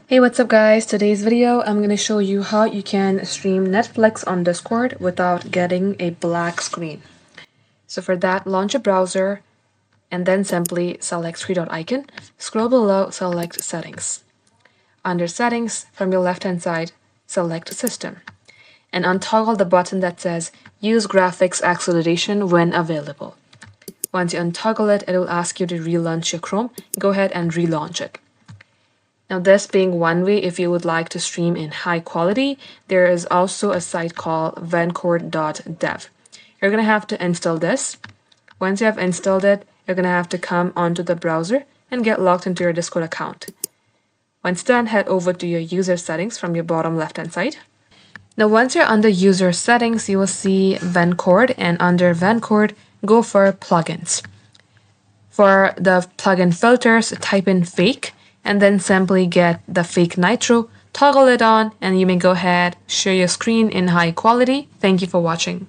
Hey, what's up guys? Today's video I'm going to show you how you can stream Netflix on Discord without getting a black screen. So for that, launch a browser and then simply select three-dot icon. Scroll below, select settings. Under settings, from your left-hand side, select system. And untoggle the button that says use graphics acceleration when available. Once you untoggle it, it will ask you to relaunch your Chrome. Go ahead and relaunch it. Now, this being one way, if you would like to stream in high quality, there is also a site called vencord.dev. You're going to have to install this. Once you have installed it, you're going to have to come onto the browser and get logged into your Discord account. Once done, head over to your user settings from your bottom left-hand side. Now, once you're under user settings, you will see Vencord, and under Vencord, go for plugins. For the plugin filters, type in fake, and then simply get the fake nitro, toggle it on, and you may go ahead, share your screen in high quality. Thank you for watching.